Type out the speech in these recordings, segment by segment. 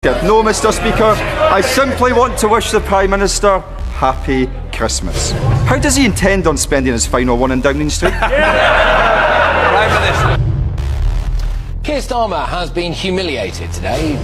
No, Mr. Speaker, I simply want to wish the Prime Minister happy Christmas. How does he intend on spending his final one in Downing Street? Prime Minister. Keir Starmer has been humiliated today.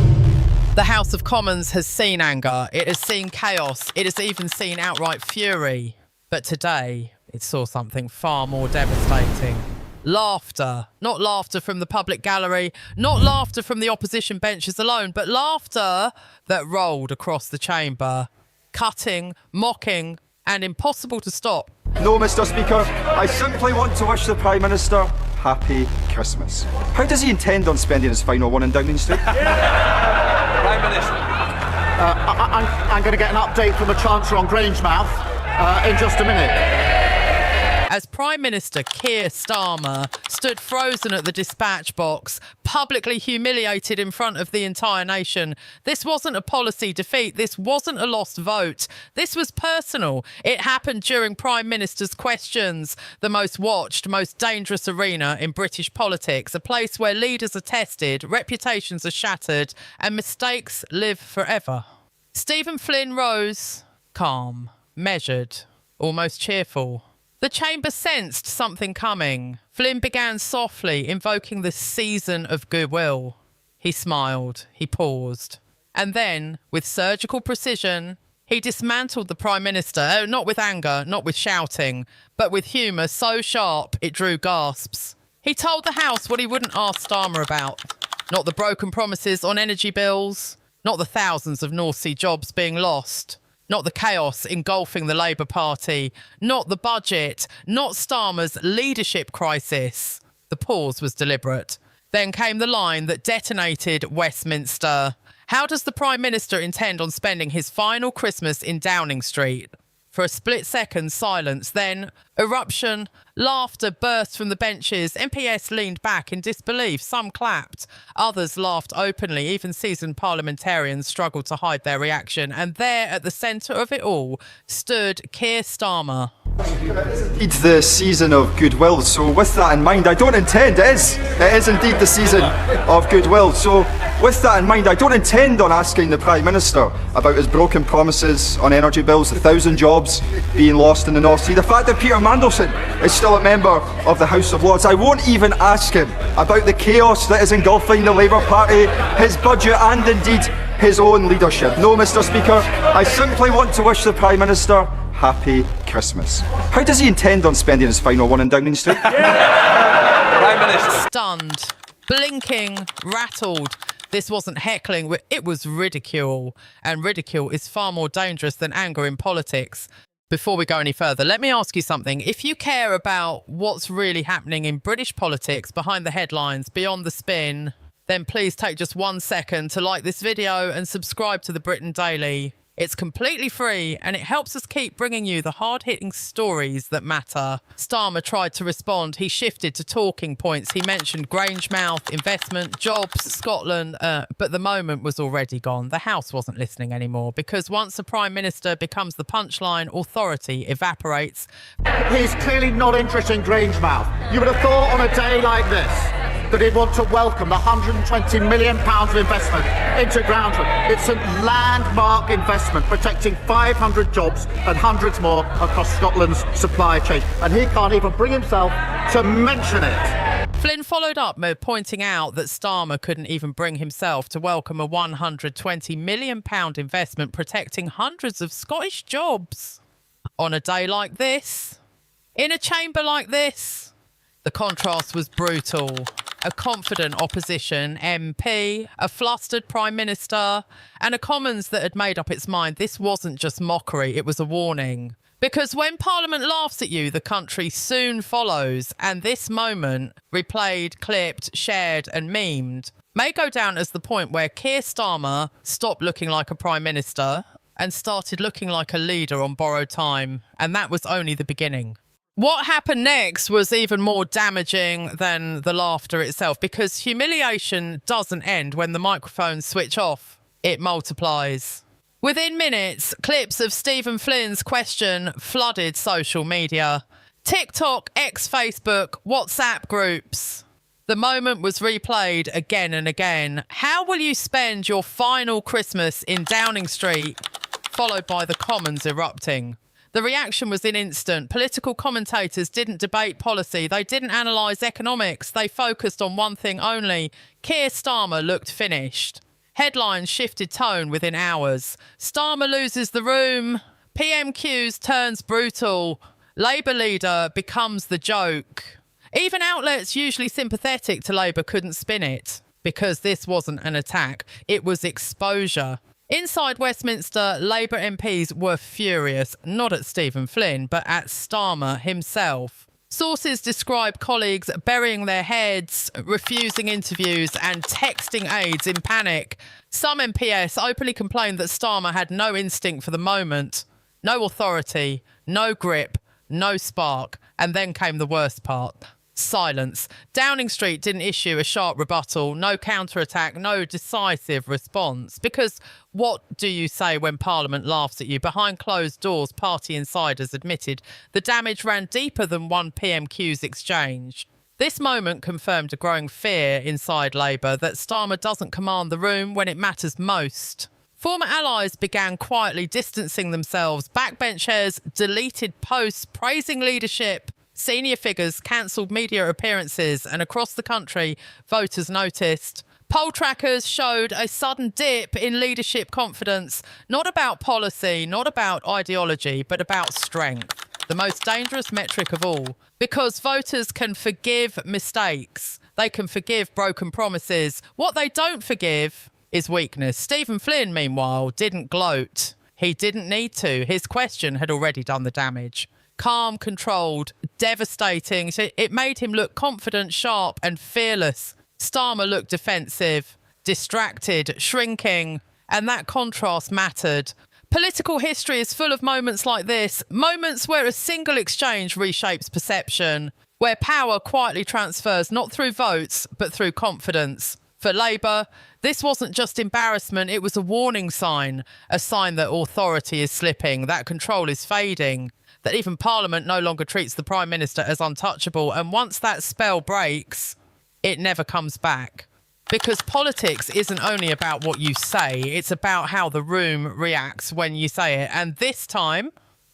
The House of Commons has seen anger, it has seen chaos, it has even seen outright fury. But today, it saw something far more devastating. Laughter. Not laughter from the public gallery, not laughter from the opposition benches alone, but laughter that rolled across the chamber. Cutting, mocking, and impossible to stop. No, Mr. Speaker, I simply want to wish the Prime Minister happy Christmas. How does he intend on spending his final one in Downing Street? Prime Minister. I'm going to get an update from the Chancellor on Grangemouth in just a minute. As Prime Minister Keir Starmer stood frozen at the dispatch box, publicly humiliated in front of the entire nation, this wasn't a policy defeat, this wasn't a lost vote, this was personal. It happened during Prime Minister's questions, the most watched, most dangerous arena in British politics, a place where leaders are tested, reputations are shattered, and mistakes live forever. Stephen Flynn rose, calm, measured, almost cheerful. The chamber sensed something coming. Flynn began softly, invoking the season of goodwill. He smiled, he paused. And then, with surgical precision, he dismantled the Prime Minister, not with anger, not with shouting, but with humour so sharp it drew gasps. He told the House what he wouldn't ask Starmer about. Not the broken promises on energy bills, not the thousands of North Sea jobs being lost. Not the chaos engulfing the Labour Party, not the budget, not Starmer's leadership crisis. The pause was deliberate. Then came the line that detonated Westminster. How does the Prime Minister intend on spending his final Christmas in Downing Street? For a split second, silence, then eruption, laughter burst from the benches. MPs leaned back in disbelief. Some clapped. Others laughed openly. Even seasoned parliamentarians struggled to hide their reaction. And there, at the centre of it all, stood Keir Starmer. Indeed the season of goodwill, so with that in mind, I don't intend, it is indeed the season of goodwill, so with that in mind, I don't intend on asking the Prime Minister about his broken promises on energy bills, the 1,000 jobs being lost in the North Sea, the fact that Peter Mandelson is still a member of the House of Lords. I won't even ask him about the chaos that is engulfing the Labour Party, his budget and indeed his own leadership. No, Mr. Speaker, I simply want to wish the Prime Minister happy Christmas. How does he intend on spending his final one in Downing Street? Prime Minister. Stunned, blinking, rattled. This wasn't heckling, it was ridicule. And ridicule is far more dangerous than anger in politics. Before we go any further, let me ask you something. If you care about what's really happening in British politics, behind the headlines, beyond the spin, then please take just 1 second to like this video and subscribe to the Britain Daily. It's completely free and it helps us keep bringing you the hard-hitting stories that matter. Starmer tried to respond. He shifted to talking points. He mentioned Grangemouth, investment, jobs, Scotland, but the moment was already gone. The House wasn't listening anymore because once a Prime Minister becomes the punchline, authority evaporates. He's clearly not interested in Grangemouth. You would have thought on a day like this that he'd want to welcome the £120 million of investment into Groundwood. It's a landmark investment protecting 500 jobs and hundreds more across Scotland's supply chain. And he can't even bring himself to mention it. Flynn followed up by pointing out that Starmer couldn't even bring himself to welcome a £120 million investment protecting hundreds of Scottish jobs. On a day like this, in a chamber like this, the contrast was brutal. A confident opposition MP, a flustered Prime Minister, and a Commons that had made up its mind this wasn't just mockery, it was a warning. Because when Parliament laughs at you, the country soon follows, and this moment, replayed, clipped, shared and memed, may go down as the point where Keir Starmer stopped looking like a Prime Minister and started looking like a leader on borrowed time, and that was only the beginning. What happened next was even more damaging than the laughter itself, because humiliation doesn't end when the microphones switch off. It multiplies. Within minutes, clips of Stephen Flynn's question flooded social media. TikTok, ex-Facebook, WhatsApp groups. The moment was replayed again and again. How will you spend your final Christmas in Downing Street? Followed by the Commons erupting. The reaction was instant. Political commentators didn't debate policy. They didn't analyse economics. They focused on one thing only. Keir Starmer looked finished. Headlines shifted tone within hours. Starmer loses the room. PMQs turns brutal. Labour leader becomes the joke. Even outlets usually sympathetic to Labour couldn't spin it, because this wasn't an attack. It was exposure. Inside Westminster, Labour MPs were furious, not at Stephen Flynn, but at Starmer himself. Sources describe colleagues burying their heads, refusing interviews and texting aides in panic. Some MPs openly complained that Starmer had no instinct for the moment, no authority, no grip, no spark. And then came the worst part. Silence. Downing Street didn't issue a sharp rebuttal, no counterattack, no decisive response. Because what do you say when Parliament laughs at you? Behind closed doors, party insiders admitted the damage ran deeper than one PMQ's exchange. This moment confirmed a growing fear inside Labour that Starmer doesn't command the room when it matters most. Former allies began quietly distancing themselves. Backbenchers deleted posts praising leadership. Senior figures cancelled media appearances, and across the country, voters noticed. Poll trackers showed a sudden dip in leadership confidence, not about policy, not about ideology, but about strength. The most dangerous metric of all, because voters can forgive mistakes. They can forgive broken promises. What they don't forgive is weakness. Stephen Flynn, meanwhile, didn't gloat. He didn't need to. His question had already done the damage. Calm, controlled, devastating. So it made him look confident, sharp and fearless. Starmer looked defensive, distracted, shrinking, and that contrast mattered. Political history is full of moments like this, moments where a single exchange reshapes perception, where power quietly transfers not through votes, but through confidence. For Labour, this wasn't just embarrassment, it was a warning sign, a sign that authority is slipping, that control is fading, that even Parliament no longer treats the Prime Minister as untouchable. And once that spell breaks, it never comes back. Because politics isn't only about what you say, it's about how the room reacts when you say it. And this time,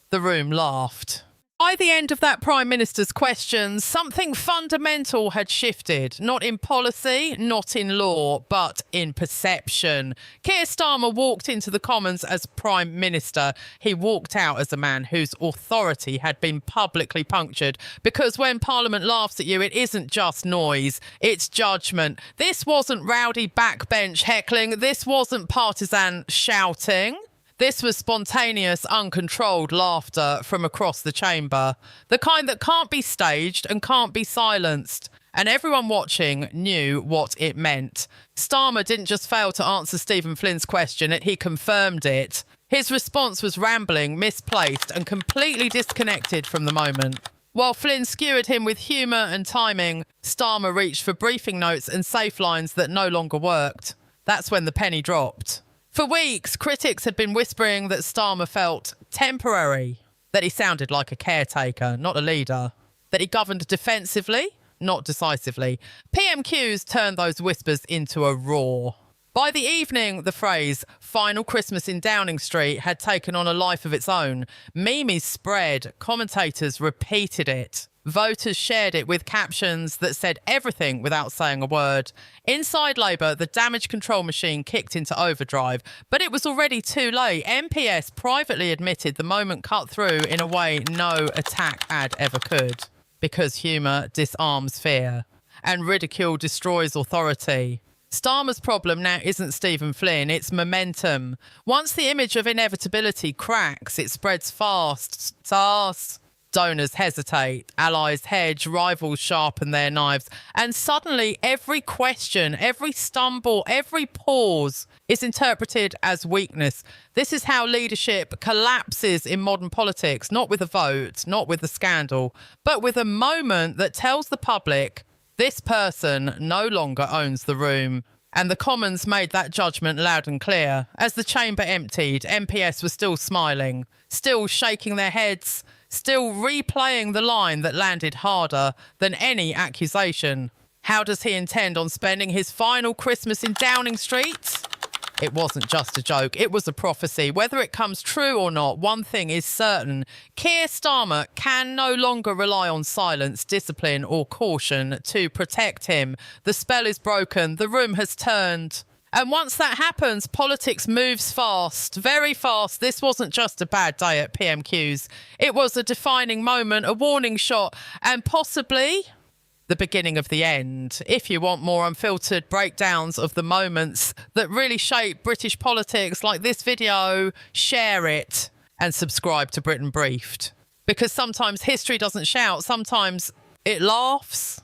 the room laughed. By the end of that Prime Minister's questions, something fundamental had shifted. Not in policy, not in law, but in perception. Keir Starmer walked into the Commons as Prime Minister. He walked out as a man whose authority had been publicly punctured. Because when Parliament laughs at you, it isn't just noise, it's judgment. This wasn't rowdy backbench heckling. This wasn't partisan shouting. This was spontaneous, uncontrolled laughter from across the chamber. The kind that can't be staged and can't be silenced. And everyone watching knew what it meant. Starmer didn't just fail to answer Stephen Flynn's question, he confirmed it. His response was rambling, misplaced, and completely disconnected from the moment. While Flynn skewered him with humour and timing, Starmer reached for briefing notes and safe lines that no longer worked. That's when the penny dropped. For weeks, critics had been whispering that Starmer felt temporary, that he sounded like a caretaker, not a leader, that he governed defensively, not decisively. PMQs turned those whispers into a roar. By the evening, the phrase "Final Christmas in Downing Street" had taken on a life of its own. Memes spread, commentators repeated it. Voters shared it with captions that said everything without saying a word. Inside Labour, the damage control machine kicked into overdrive, but it was already too late. MPS privately admitted the moment cut through in a way no attack ad ever could. Because humour disarms fear, and ridicule destroys authority. Starmer's problem now isn't Stephen Flynn, it's momentum. Once the image of inevitability cracks, it spreads fast. Donors hesitate, allies hedge, rivals sharpen their knives, and suddenly every question, every stumble, every pause is interpreted as weakness. This is how leadership collapses in modern politics, not with a vote, not with a scandal, but with a moment that tells the public this person no longer owns the room. And the Commons made that judgment loud and clear. As the chamber emptied, MPS was still smiling, still shaking their heads, still replaying the line that landed harder than any accusation. How does he intend on spending his final Christmas in Downing Street? It wasn't just a joke, it was a prophecy. Whether it comes true or not, one thing is certain. Keir Starmer can no longer rely on silence, discipline or caution to protect him. The spell is broken, the room has turned. And once that happens, politics moves fast, very fast. This wasn't just a bad day at PMQs. It was a defining moment, a warning shot, and possibly the beginning of the end. If you want more unfiltered breakdowns of the moments that really shape British politics, like this video, share it and subscribe to Britain Briefed. Because sometimes history doesn't shout, sometimes it laughs.